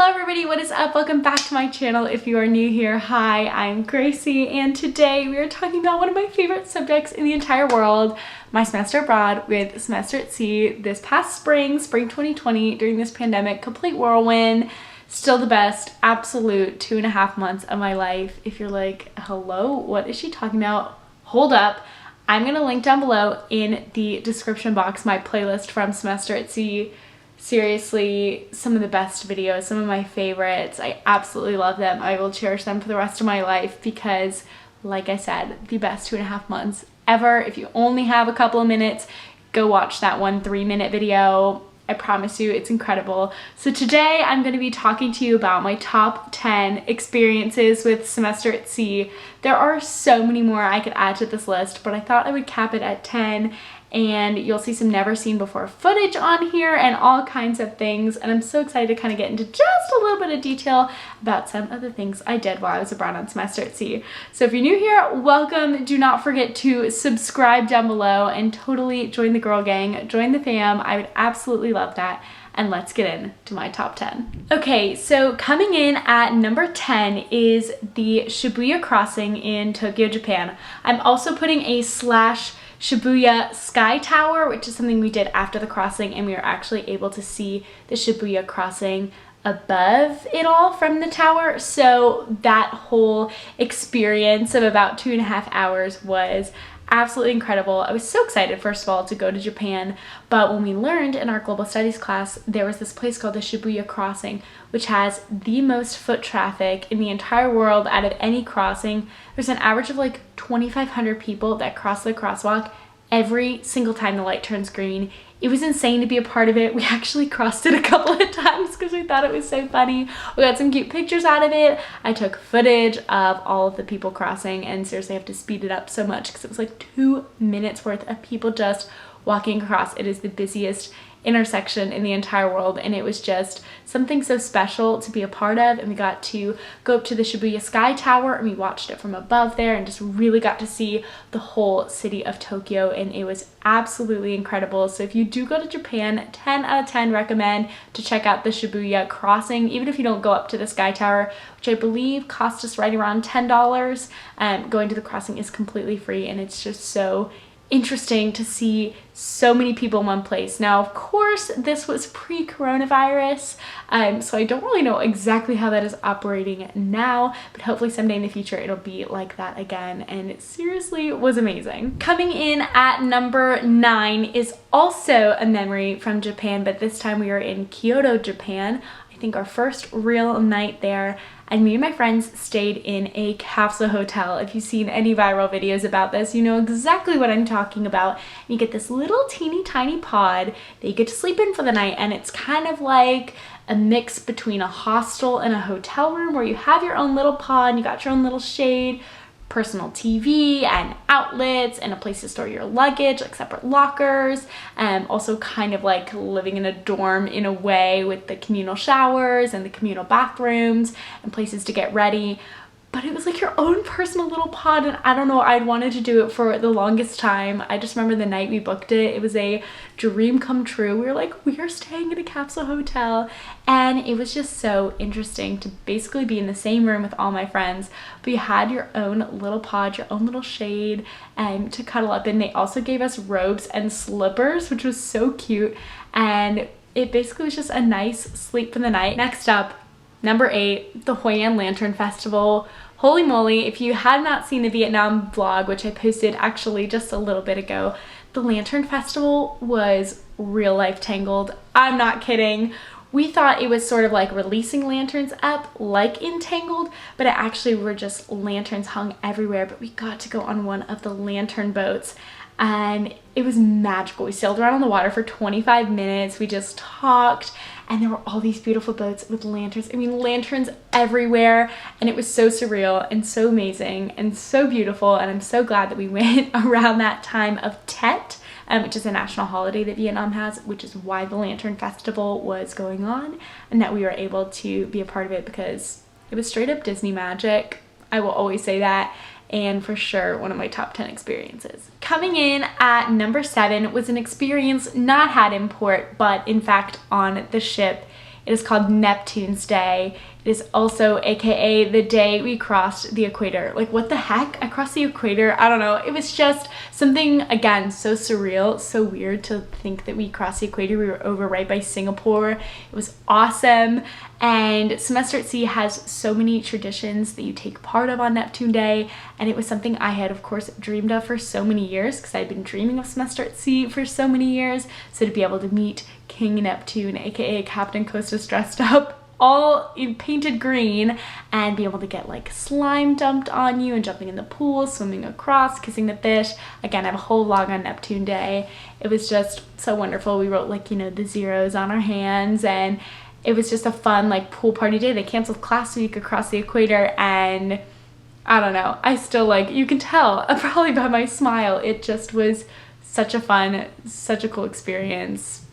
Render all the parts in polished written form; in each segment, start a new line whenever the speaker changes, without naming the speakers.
everybody, what is up? Welcome back to my channel. If you are new here, hi, I'm Gracie, and today we are talking about one of my favorite subjects in the entire world, my semester abroad with semester at sea this past spring 2020, during this pandemic, complete whirlwind. Still the best, absolute 2.5 months of my life. If you're like, hello, what is she talking about? Hold up. I'm gonna link down below in the description box my playlist from semester at sea. Seriously, some of the best videos, some of my favorites. I absolutely love them. I will cherish them for the rest of my life because, like I said, the best 2.5 months ever. If you only have a couple of minutes, go watch that 3-minute video. I promise you, it's incredible. So today I'm going to be talking to you about my top 10 experiences with semester at sea. There are so many more I could add to this list, but I thought I would cap it at 10. And you'll see some never seen before footage on here and all kinds of things, and I'm so excited to kind of get into just a little bit of detail about some of the things I did while I was abroad on semester at sea. So if you're new here, welcome. Do not forget to subscribe down below and totally join the girl gang, join the fam. I would absolutely love that. And let's get into my top 10. Okay, so coming in at number 10 is the Shibuya crossing in Tokyo, Japan. I'm also putting a /Shibuya Sky Tower, which is something we did after the crossing, and we were actually able to see the Shibuya crossing above it all from the tower. So that whole experience of about 2.5 hours was absolutely incredible. I was so excited, first of all, to go to Japan, but when we learned in our global studies class, there was this place called the Shibuya crossing, which has the most foot traffic in the entire world out of any crossing. There's an average of like 2,500 people that cross the crosswalk every single time the light turns green. It was insane to be a part of it. We actually crossed it a couple of times because we thought it was so funny. We got some cute pictures out of it. I took footage of all of the people crossing, and seriously I have to speed it up so much because it was like 2 minutes worth of people just walking across. It is the busiest intersection in the entire world, and it was just something so special to be a part of. And we got to go up to the Shibuya Sky Tower and we watched it from above there and just really got to see the whole city of Tokyo, and it was absolutely incredible. So if you do go to Japan, 10 out of 10 recommend to check out the Shibuya crossing, even if you don't go up to the Sky Tower, which I believe cost us right around $10. Going to the crossing is completely free, and it's just so interesting to see so many people in one place. Now, of course, this was pre-coronavirus, so I don't really know exactly how that is operating now, but hopefully someday in the future it'll be like that again, and it seriously was amazing. Coming in at number 9 is also a memory from Japan, but this time we were in Kyoto, Japan. I think our first real night there, and me and my friends stayed in a capsule hotel. If you've seen any viral videos about this, you know exactly what I'm talking about. You get this little teeny tiny pod that you get to sleep in for the night, and it's kind of like a mix between a hostel and a hotel room where you have your own little pod, and you got your own little shade, personal TV and outlets, and a place to store your luggage, like separate lockers, also kind of like living in a dorm in a way, with the communal showers and the communal bathrooms and places to get ready. But it was like your own personal little pod, and I don't know, I'd wanted to do it for the longest time. I just remember the night we booked it, it was a dream come true. We were like, we are staying in a capsule hotel, and it was just so interesting to basically be in the same room with all my friends, but you had your own little pod, your own little shade, to cuddle up in. They also gave us robes and slippers, which was so cute, and it basically was just a nice sleep for the night. Next up, number 8, the Hoi An Lantern Festival. Holy moly, if you have not seen the Vietnam vlog, which I posted actually just a little bit ago, the Lantern Festival was real life Tangled. I'm not kidding. We thought it was sort of like releasing lanterns up like in Tangled, but it actually were just lanterns hung everywhere. But we got to go on one of the lantern boats, and it was magical. We sailed around on the water for 25 minutes. We just talked, and there were all these beautiful boats with lanterns. I mean, lanterns everywhere, and it was so surreal and so amazing and so beautiful, and I'm so glad that we went around that time of Tet, which is a national holiday that Vietnam has, which is why the Lantern Festival was going on, and that we were able to be a part of it because it was straight up Disney magic. I will always say that. And for sure one of my top 10 experiences. Coming in at number 7 was an experience not had in port, but in fact on the ship It is called Neptune's Day. It is also AKA the day we crossed the equator. Like, what the heck? I crossed the equator? I don't know. It was just something, again, so surreal, so weird to think that we crossed the equator. We were over right by Singapore. It was awesome. And Semester at Sea has so many traditions that you take part of on Neptune Day, and it was something I had, of course, dreamed of for so many years, because I'd been dreaming of Semester at Sea for so many years. So to be able to meet King Neptune, aka Captain Costas, dressed up all in painted green, and be able to get like slime dumped on you and jumping in the pool, swimming across, kissing the fish. Again, I have a whole vlog on Neptune Day. It was just so wonderful. We wrote, like, you know, the zeros on our hands, and it was just a fun, like, pool party day. They canceled class so you could cross the equator, and I don't know, I still, like, you can tell probably by my smile, it just was such a fun, such a cool experience.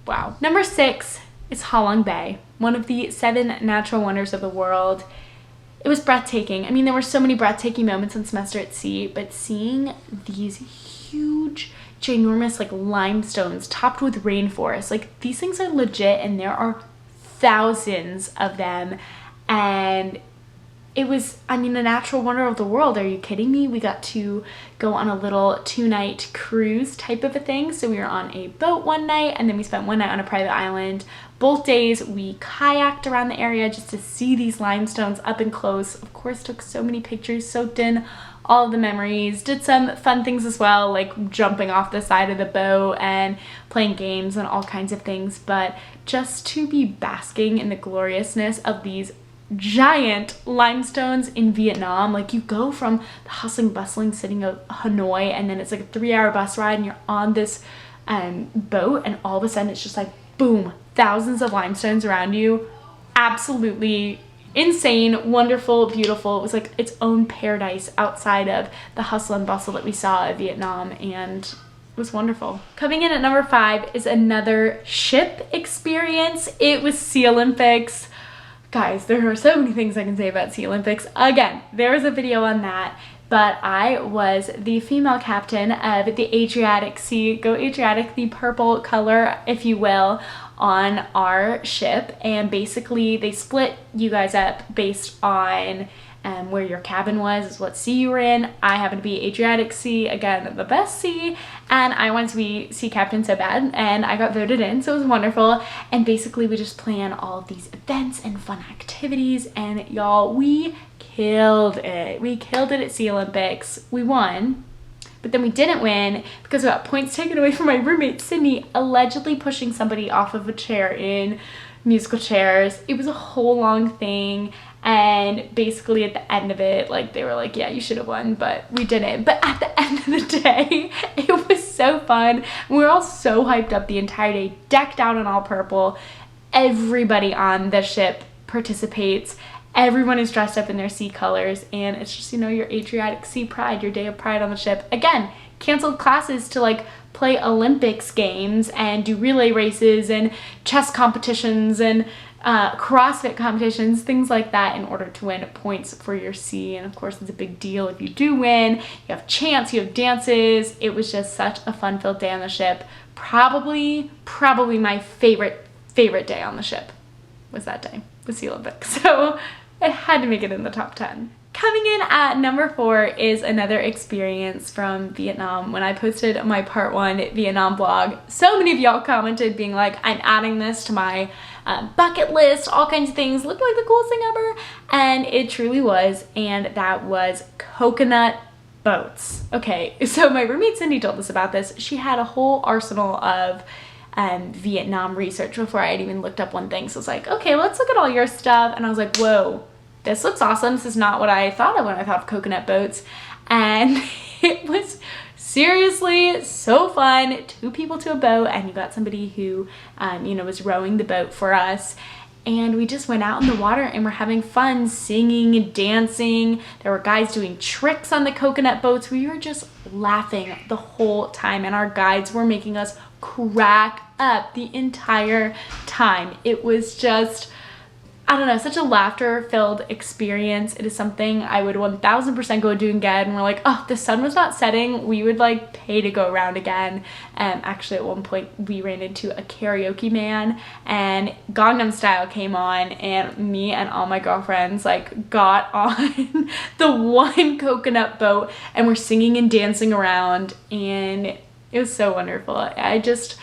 Wow. Number 6 is Halong Bay, one of the 7 natural wonders of the world. It was breathtaking. I mean, there were so many breathtaking moments in Semester at Sea, but seeing these huge, ginormous, like, limestones topped with rainforest, like, these things are legit, and there are thousands of them, and it was, I mean, a natural wonder of the world. Are you kidding me? We got to go on a little 2-night cruise type of a thing. So we were on a boat one night, and then we spent one night on a private island. Both days we kayaked around the area just to see these limestones up and close. Of course, took so many pictures, soaked in all of the memories, did some fun things as well, like jumping off the side of the boat and playing games and all kinds of things. But just to be basking in the gloriousness of these giant limestones in Vietnam, like, you go from the hustling bustling city of Hanoi, and then it's like a 3-hour bus ride, and you're on this boat, and all of a sudden it's just like boom, thousands of limestones around you. Absolutely insane, wonderful, beautiful. It was like its own paradise outside of the hustle and bustle that we saw of Vietnam, and it was wonderful. Coming in at number 5 is another ship experience. It was Sea Olympics. Guys, there are so many things I can say about Sea Olympics. Again, there was a video on that, but I was the female captain of the Adriatic Sea, Go Adriatic, the purple color, if you will, on our ship. And basically they split you guys up based on where your cabin was, is what sea you were in. I happened to be Adriatic Sea, again, the best sea, and I wanted to be sea captain so bad, and I got voted in, so it was wonderful. And basically we just plan all of these events and fun activities, and y'all, we killed it. We killed it at Sea Olympics. We won, but then we didn't win because we got points taken away from my roommate Sydney allegedly pushing somebody off of a chair in musical chairs. It was a whole long thing, and basically at the end of it, like, they were like, yeah, you should have won, but we didn't. But at the end of the day, it was so fun. We were all so hyped up the entire day, decked out in all purple. Everybody on the ship participates. Everyone is dressed up in their sea colors, and it's just, you know, your Adriatic Sea pride, your day of pride on the ship. Again, canceled classes to, like, play Olympics games and do relay races and chess competitions and CrossFit competitions, things like that, in order to win points for your sea. And of course, it's a big deal if you do win. You have chants, you have dances. It was just such a fun-filled day on the ship. Probably my favorite day on the ship was that day, the Sea Olympics. So it had to make it in the top 10. Coming in at number 4 is another experience from Vietnam. When I posted my part 1 Vietnam vlog, so many of y'all commented being like, I'm adding this to my bucket list, all kinds of things, looked like the coolest thing ever, and it truly was, and that was coconut boats. Okay, so my roommate Cindy told us about this. She had a whole arsenal of Vietnam research before I had even looked up one thing, so I was like, okay, let's look at all your stuff, and I was like, whoa, this looks awesome. This is not what I thought of when I thought of coconut boats. And it was seriously so fun. 2 people to a boat, and you got somebody who, you know, was rowing the boat for us. And we just went out in the water and we're having fun singing and dancing. There were guys doing tricks on the coconut boats. We were just laughing the whole time, and our guides were making us crack up the entire time. It was just, I don't know, such a laughter-filled experience. It is something I would 1000% go do again. And we're like, oh, the sun was not setting. We would like pay to go around again. Actually, at one point, we ran into a karaoke man and Gangnam Style came on, and me and all my girlfriends like got on the one coconut boat and we're singing and dancing around, and it was so wonderful. I just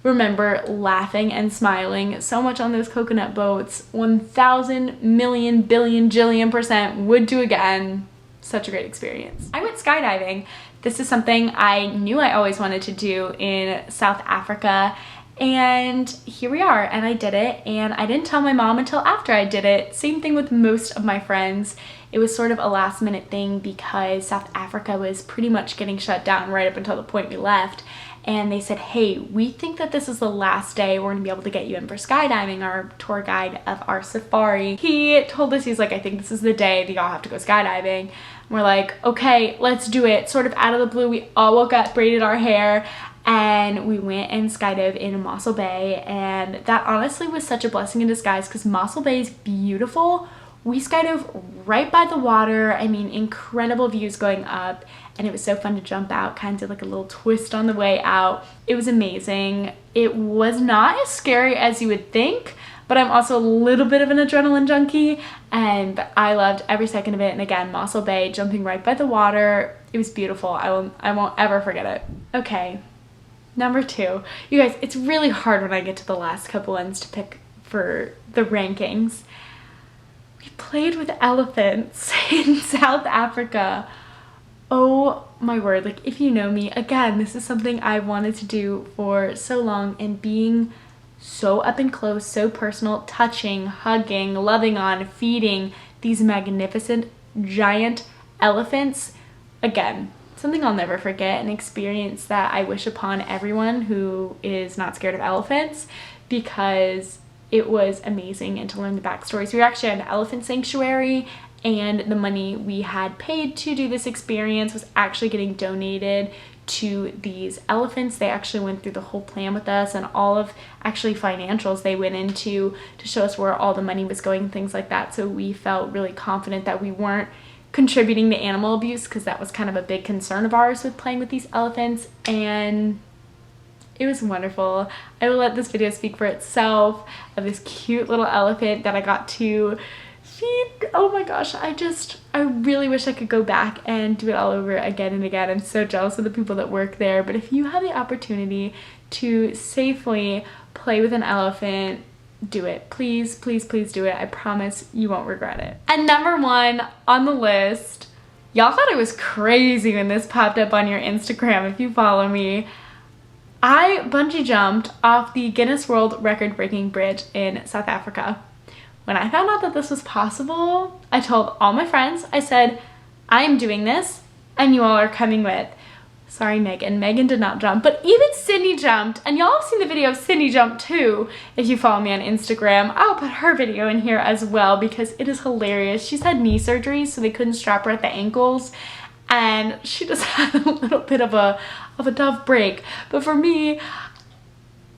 remember laughing and smiling so much on those coconut boats. 1000 million billion jillion percent would do again. Such a great experience. I went skydiving. This is something I knew I always wanted to do in South Africa, and here we are, and I did it, and I didn't tell my mom until after I did it. Same thing with most of my friends. It was sort of a last minute thing because South Africa was pretty much getting shut down right up until the point we left. And they said, hey, we think that this is the last day we're gonna be able to get you in for skydiving. Our tour guide of our safari, he told us, he's like, I think this is the day that y'all have to go skydiving. And we're like, okay, let's do it. Sort of out of the blue, we all woke up, braided our hair, and we went and skydived in Mossel Bay. And that honestly was such a blessing in disguise because Mossel Bay is beautiful. We skydove right by the water. I mean, incredible views going up, and it was so fun to jump out, kind of did like a little twist on the way out. It was amazing. It was not as scary as you would think, but I'm also a little bit of an adrenaline junkie, and I loved every second of it. And again, Mossel Bay, jumping right by the water, it was beautiful. I won't ever forget it. Okay, number 2. You guys, it's really hard when I get to the last couple ones to pick for the rankings. We played with elephants in South Africa. Oh my word, like if you know me, again, this is something I wanted to do for so long, and being so up and close, so personal, touching, hugging, loving on, feeding these magnificent giant elephants, again, something I'll never forget, an experience that I wish upon everyone who is not scared of elephants, because it was amazing. And to learn the backstories, we were actually at an elephant sanctuary, and the money we had paid to do this experience was actually getting donated to these elephants. They actually went through the whole plan with us, and all of actually financials they went into to show us where all the money was going, things like that. So we felt really confident that we weren't contributing to animal abuse, because that was kind of a big concern of ours with playing with these elephants, and it was wonderful. I will let this video speak for itself, of this cute little elephant that I got to feed. Oh my gosh, I really wish I could go back and do it all over again and again. I'm so jealous of the people that work there, but if you have the opportunity to safely play with an elephant, do it. Please, please, please do it. I promise you won't regret it. And number 1 on the list, y'all thought it was crazy when this popped up on your Instagram if you follow me. I bungee jumped off the Guinness World Record-breaking bridge in South Africa. When I found out that this was possible, I told all my friends, I said, I am doing this and you all are coming with. Sorry, Megan. Megan did not jump, but even Sydney jumped, and y'all have seen the video of Sydney jump too. If you follow me on Instagram, I'll put her video in here as well because it is hilarious. She's had knee surgery, so they couldn't strap her at the ankles, and she just had a little bit of a tough break. But for me,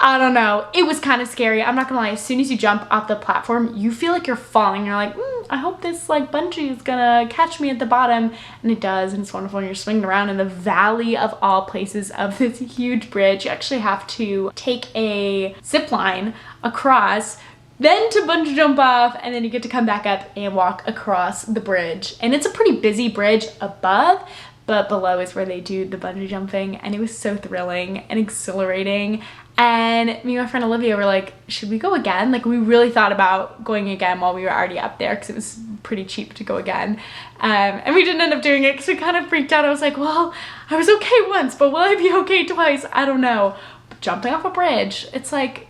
I don't know, it was kind of scary. I'm not gonna lie, as soon as you jump off the platform, you feel like you're falling. You're like, I hope this like bungee is gonna catch me at the bottom, and it does, and it's wonderful. And you're swinging around in the valley of all places of this huge bridge. You actually have to take a zip line across, then to bungee jump off, and then you get to come back up and walk across the bridge. And it's a pretty busy bridge above, but below is where they do the bungee jumping, and it was so thrilling and exhilarating. And me and my friend Olivia were like, should we go again? Like, we really thought about going again while we were already up there because it was pretty cheap to go again. And we didn't end up doing it because we kind of freaked out. I was like, well, I was okay once, but will I be okay twice? I don't know. But jumping off a bridge, it's like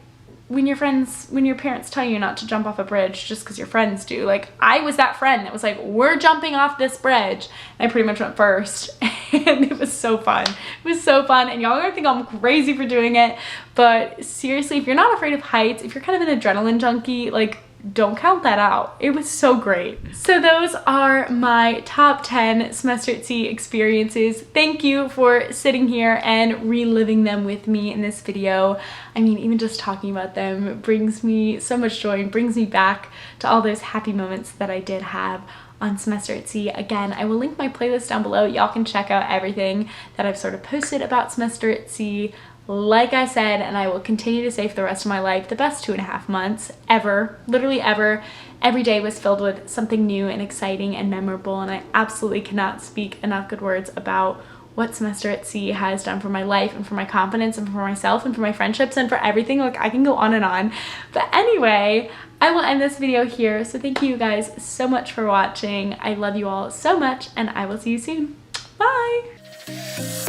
when your parents tell you not to jump off a bridge just because your friends do. Like, I was that friend that was like, we're jumping off this bridge. And I pretty much went first, and it was so fun. It was so fun, and y'all are gonna think I'm crazy for doing it, but seriously, if you're not afraid of heights, if you're kind of an adrenaline junkie, like, don't count that out. It was so great. So those are my top 10 semester at sea experiences. Thank you for sitting here and reliving them with me in this video. I mean, even just talking about them brings me so much joy and brings me back to all those happy moments that I did have on semester at sea. Again, I will link my playlist down below. Y'all can check out everything that I've sort of posted about semester at sea. Like I said, and I will continue to say for the rest of my life, the best 2.5 months ever, literally ever. Every day was filled with something new and exciting and memorable, and I absolutely cannot speak enough good words about what semester at sea has done for my life and for my confidence and for myself and for my friendships and for everything. Like, I can go on and on. But anyway, I will end this video here. So thank you guys so much for watching. I love you all so much, and I will see you soon. Bye!